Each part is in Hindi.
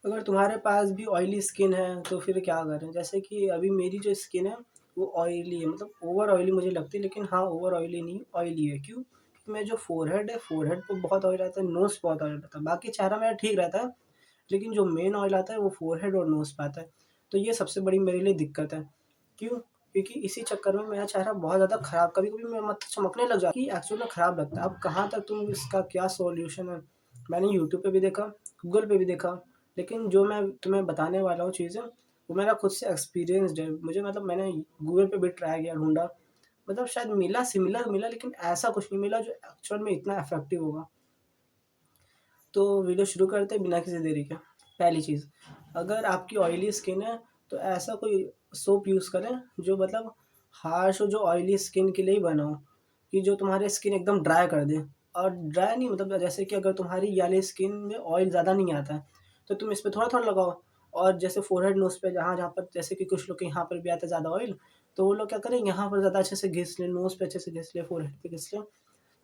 अगर तुम्हारे पास भी ऑयली स्किन है तो फिर क्या करें? जैसे कि अभी मेरी जो स्किन है वो ऑयली है, मतलब ओवर ऑयली मुझे लगती है, लेकिन हाँ ओवर ऑयली नहीं, ऑयली है। क्यों? क्योंकि मेरा जो फोरहेड है, फोरहेड पे बहुत ऑयल रहता है, नोज़ पे बहुत ऑयल रहता है। बाकी चेहरा मेरा ठीक रहता है, लेकिन जो मेन ऑयल आता है वो फोरहेड और नोज़ पे आता है। तो ये सबसे बड़ी मेरे लिए दिक्कत है। क्यों? क्योंकि इसी चक्कर में मेरा चेहरा बहुत ज़्यादा खराब, कभी-कभी मेरा मतलब चमकने लग जाता है, कि एक्चुअल में खराब लगता है। अब कहाँ तक तुम इसका क्या सॉल्यूशन है? मैंने यूट्यूब पे भी देखा, गूगल पे भी देखा, लेकिन जो मैं तुम्हें बताने वाला हूँ चीज़ें, वो मेरा खुद से एक्सपीरियंस्ड है। मुझे मतलब मैंने गूगल पे भी ट्राई किया, ढूँढा, मतलब शायद मिला, सिमिलर मिला, लेकिन ऐसा कुछ नहीं मिला जो एक्चुअल में इतना इफ़ेक्टिव होगा। तो वीडियो शुरू करते हैं बिना किसी देरी के। पहली चीज़, अगर आपकी ऑयली स्किन है तो ऐसा कोई सोप यूज़ करें जो मतलब हार्श हो, जो ऑयली स्किन के लिए ही बना हो, कि जो तुम्हारी स्किन एकदम ड्राई कर दे। और ड्राई नहीं मतलब, जैसे कि अगर तुम्हारी वाली स्किन में ऑयल ज़्यादा नहीं आता है तो तुम इस पे थोड़ा-थोड़ा लगाओ। और जैसे फोरहेड, नोज़ पे जहाँ-जहाँ पर, जैसे कि कुछ लोग के यहाँ पर भी आता है ज़्यादा ऑयल, तो वो लोग क्या करें, यहाँ पर ज़्यादा अच्छे से घिस लें, नोज़ पे अच्छे से घिस लें, फोरहेड पे घिस लें।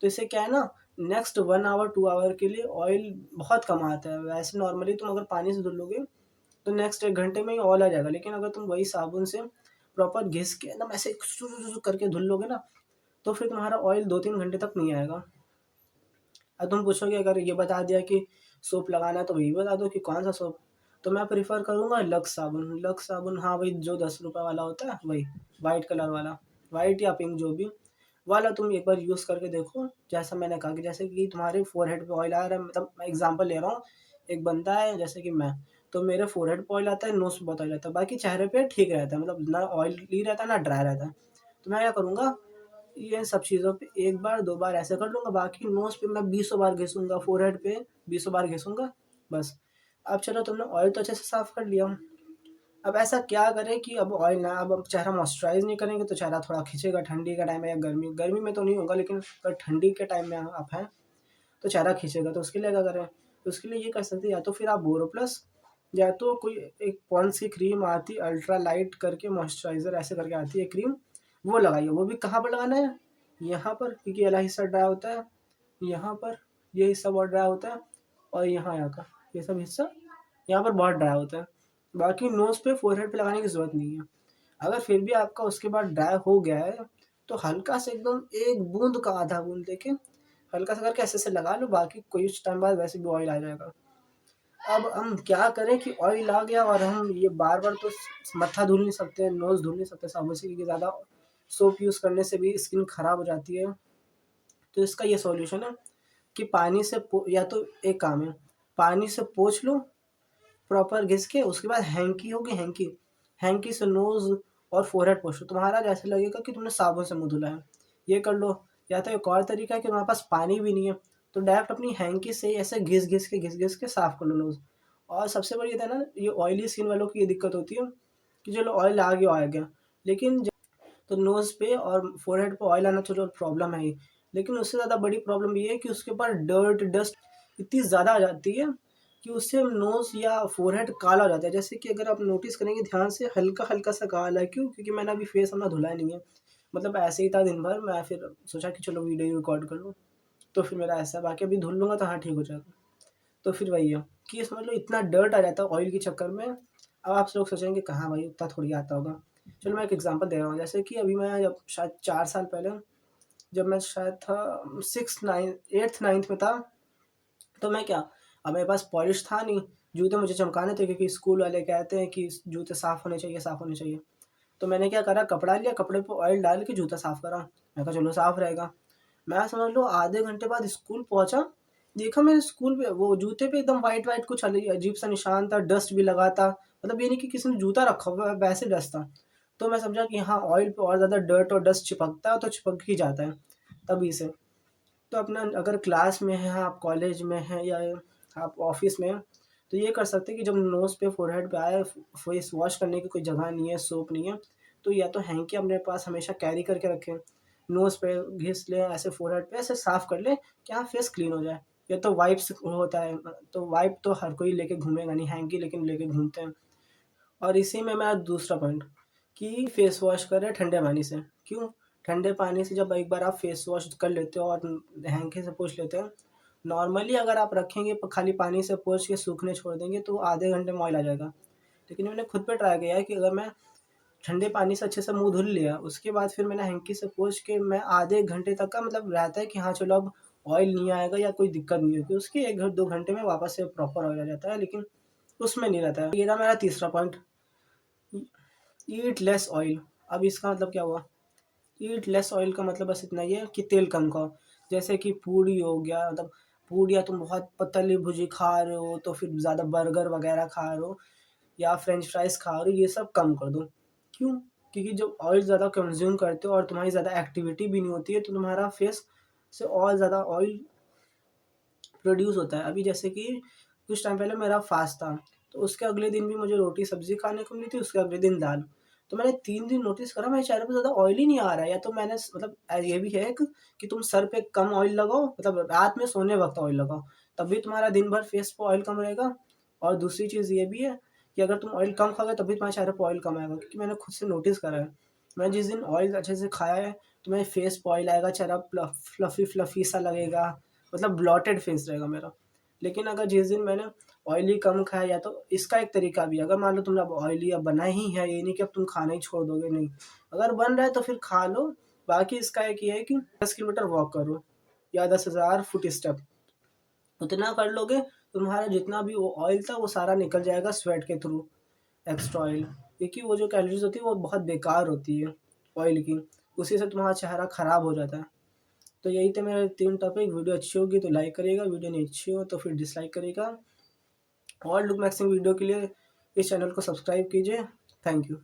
तो इससे क्या है ना, नेक्स्ट 1 आवर 2 आवर के लिए ऑयल बहुत कम आता है। वैसे नॉर्मली तुम अगर पानी से धुल लोगे तो नेक्स्ट 1 घंटे में ही ऑयल आ जाएगा, लेकिन अगर तुम वही साबुन से प्रॉपर घिस के एकदम ऐसे सुरु-सुरु करके धुल लोगे ना, तो फिर तुम्हारा ऑयल 2-3 घंटे तक नहीं आएगा। अब तुम पूछोगे, अगर ये बता दिया कि सोप लगाना है तो वही बता दो कि कौन-सा सोप? तो मैं प्रेफ़र करूँगा लक्स साबुन। लक्स साबुन, हाँ वही जो ₹10 वाला होता है वही, व्हाइट कलर वाला, व्हाइट या पिंक जो भी वाला तुम एक बार यूज़ करके देखो। जैसा मैंने कहा कि जैसे कि तुम्हारे फ़ोरहेड पे ऑयल आ रहा है, मतलब मैं एग्ज़ाम्पल ले रहा हूँ, एक बंदा है जैसे कि मैं, तो मेरे फ़ोरहेड पे ऑयल आता है, नोज़ पे बहुत ऑयल आता है, बाकी चेहरे पे ठीक रहता है, मतलब ना ऑयली रहता है ना ड्राई रहता है। तो मैं क्या करूँगा, ये सब चीज़ों पे 1 बार 2 बार ऐसे कर लूँगा, बाकी नोज़ पे मैं बीसों बार घिसूँगा, फ़ोरहेड पे बीसों बार घिसूँगा, बस। अब चलो तुमने ऑयल तो अच्छे से साफ़ कर लिया, अब ऐसा क्या करें कि अब ऑयल ना, अब चेहरा मॉइस्चराइज़ नहीं करेंगे तो चेहरा थोड़ा खिंचेगा, ठंडी का टाइम है या गर्मी गर्मी में तो नहीं होगा, लेकिन अगर ठंडी के टाइम में आप हैं, तो चेहरा खींचेगा, तो उसके लिए क्या करें? तो उसके लिए ये कर सकते हैं, या तो फिर आप बोरोप्लस, या तो कोई एक पॉन्ड्स की क्रीम आती है अल्ट्रा लाइट करके, मॉइस्चराइज़र ऐसे करके आती है क्रीम, वो लगाइए। वो भी कहाँ पर लगाना है? यहाँ पर, क्योंकि वाला हिस्सा ड्राई होता है, यहाँ पर ये हिस्सा बहुत ड्राई होता है, और यहाँ का ये सब हिस्सा यहाँ पर बहुत ड्राई होता है। बाकी नोज़ पे, फोरहेड पे लगाने की ज़रूरत नहीं है। अगर फिर भी आपका उसके बाद ड्राई हो गया है, तो हल्का से एकदम 1 बूँद का आधा बूँद लेके हल्का सा करके ऐसे-ऐसे लगा लो, बाकी कुछ टाइम बाद वैसे भी ऑयल आ जाएगा। अब हम क्या करें कि ऑयल आ गया और हम ये बार-बार तो मत्था धुल नहीं सकते, नोज़ धुल नहीं सकते साबुन से, क्योंकि ज़्यादा सोप यूज़ करने से भी स्किन खराब हो जाती है। तो इसका ये सॉल्यूशन है कि पानी से पो या तो एक काम है, पानी से पोंछ लो प्रॉपर घिस के, उसके बाद हैंकी होगी, हैंकी, हैंकी से नोज़ और फोरहेड पोंछ लो। तुम्हारा जैसे लगेगा कि तुमने साबुन से मुँह धुला है, ये कर लो। या तो एक और तरीका है कि तुम्हारे पास पानी भी नहीं है, तो डायरेक्ट अपनी हैंकी से ही ऐसे घिस-घिस के साफ कर लो नोज़। और सबसे बड़ी ये है ना, ये ऑयली स्किन वालों की ये दिक्कत होती है कि चलो ऑयल आ गया, लेकिन तो नोज़ पे और फ़ोरहेड पे ऑयल आना तो चलो प्रॉब्लम है ही, लेकिन उससे ज़्यादा बड़ी प्रॉब्लम ये है कि उसके ऊपर डर्ट, डस्ट इतनी ज़्यादा आ जाती है कि उससे नोज़ या फ़ोरहेड काला हो जाता है। जैसे कि अगर आप नोटिस करेंगे ध्यान से, हल्का-हल्का सा काला है, क्यों? क्योंकि मैंने अभी फेस अपना धुला नहीं है। मतलब ऐसे ही था दिन भर, मैं फिर सोचा कि चलो वीडियो ही रिकॉर्ड कर लूँ, तो फिर मेरा ऐसा है, बाकी अभी धुल लूँगा तो हाँ, ठीक हो जाएगा। तो फिर वही है कि ये समझ लो इतना डर्ट आ जाता है ऑयल के चक्कर में। अब आप लोग सोचेंगे कहाँ भाई उतना थोड़ी आता होगा। चलो मैं एक एग्ज़ाम्पल दे रहा हूँ, जैसे कि अभी मैं जब शायद 4 साल पहले, जब मैं शायद था 6th 9 8th 9th में था, तो मैं क्या, अब मेरे पास पॉलिश था नहीं, जूते मुझे चमकाने थे क्योंकि स्कूल वाले कहते हैं कि जूते साफ़ होने चाहिए, साफ़ होने चाहिए। तो मैंने क्या करा, कपड़ा लिया, कपड़े पे ऑयल डाल के जूता साफ़ करा। मैं कहा चलो साफ़ रहेगा। मैं समझ लो आधे घंटे बाद स्कूल पहुँचा, देखा मेरे स्कूल पे वो जूते पे एकदम व्हाइट-व्हाइट कुछ अजीब-सा निशान था, डस्ट भी लगा था। मतलब ये नहीं कि किसी ने जूता रखा हुआ है, वैसे डस्ट था। तो मैं समझा कि हाँ, ऑयल पे और ज़्यादा डर्ट और डस्ट चिपकता है, तो चिपक ही जाता है, तभी से। तो अपना अगर क्लास में हैं, आप कॉलेज में हैं या आप ऑफ़िस में हैं, तो ये कर सकते हैं कि जब नोज़ पे, फ़ोरहेड पे आए, फेस वॉश करने की कोई जगह नहीं है, सोप नहीं है, तो या तो हैंकी अपने पास हमेशा कैरी करके रखें, नोज़ पे घिस लें, ऐसे फ़ोरहेड पे ऐसे साफ़ कर लें कि हाँ, फेस क्लीन हो जाए। या तो वाइप्स होता है, तो वाइप तो हर कोई लेके घूमेगा नहीं, हैंकी लेकिन लेके घूमते हैं। और इसी में मेरा दूसरा पॉइंट कि फेस वॉश करें ठंडे पानी से। क्यों? ठंडे पानी से जब एक बार आप फेस वॉश कर लेते हो और हैंकी से पोंछ लेते हो, नॉर्मली अगर आप रखेंगे खाली पानी से पोंछ के सूखने छोड़ देंगे तो आधे घंटे में ऑयल आ जाएगा। लेकिन मैंने खुद पे ट्राई किया है कि अगर मैं ठंडे पानी से अच्छे से मुँह धुल लिया, उसके बाद फिर मैंने हैंकी से पोंछ के मैं आधे घंटे तक का मतलब रहता है कि हाँ चलो अब ऑयल नहीं आएगा या कोई दिक्कत नहीं होगी। उसके 1 2 घंटे में वापस से प्रॉपर ऑयल आ जाता है, लेकिन उसमें नहीं रहता है। ये था मेरा तीसरा पॉइंट, ईट लेस ऑयल। अब इसका मतलब क्या हुआ? ईट लेस ऑयल का मतलब बस इतना ही है कि तेल कम खाओ। जैसे कि पूड़ी हो गया, मतलब पूड़ियाँ तुम बहुत तली भुजी खा रहे हो तो फिर ज़्यादा बर्गर वगैरह खा रहे हो या फ्रेंच फ्राइज़ खा रहे हो, ये सब कम कर दो। क्यों? क्योंकि जब ऑयल ज़्यादा कंज़्यूम करते हो और तुम्हारी ज़्यादा एक्टिविटी भी नहीं होती है तो तुम्हारा फेस से और ज़्यादा ऑयल प्रोड्यूस होता है। अभी जैसे कि कुछ टाइम पहले मेरा फास्ट था, तो उसके अगले दिन भी मुझे रोटी सब्ज़ी खाने को मिली थी, उसके अगले दिन दाल। तो मैंने 3 दिन नोटिस करा मेरे चेहरे पे ज़्यादा ऑयल ही नहीं आ रहा है, या तो मैंने मतलब ये भी है एक कि तुम सर पे कम ऑयल लगाओ, मतलब रात में सोने वक़्त ऑयल लगाओ, तब भी तुम्हारा दिन भर फेस पे ऑयल कम रहेगा। और दूसरी चीज़ ये भी है कि अगर तुम ऑयल कम खाओगे तब भी तुम्हारे चेहरे पे ऑयल कम आएगा, क्योंकि मैंने खुद से नोटिस करा है। मैं जिस दिन ऑयल अच्छे से खाया है, तो मेरे फेस पे ऑयल आएगा, चेहरा फ्लफ़ी फ्लफ़ी सा लगेगा, मतलब ब्लॉटेड फेस रहेगा मेरा। लेकिन अगर जिस दिन मैंने ऑयली कम खाया, या तो इसका एक तरीका भी है, अगर मान लो तुमने अब ऑयली अब बना ही है, ये नहीं कि अब तुम खाना ही छोड़ दोगे, नहीं। अगर बन रहा है तो फिर खा लो। बाकी इसका एक ये है कि 10 किलोमीटर वॉक करो या 10,000 फुट स्टेप, उतना कर लोगे, तुम्हारा जितना भी वो ऑयल था वो सारा निकल जाएगा स्वेट के थ्रू, एक्स्ट्रा ऑयल। क्योंकि वो जो कैलोरीज़ होती है वो बहुत बेकार होती है ऑयल की, उसी से तुम्हारा चेहरा ख़राब हो जाता है। तो यही थे मेरे 3 टॉपिक। वीडियो अच्छी होगी तो लाइक करिएगा, वीडियो नहीं अच्छी हो तो फिर डिसलाइक करिएगा। और लुक मैक्सिंग वीडियो के लिए इस चैनल को सब्सक्राइब कीजिए। Thank you.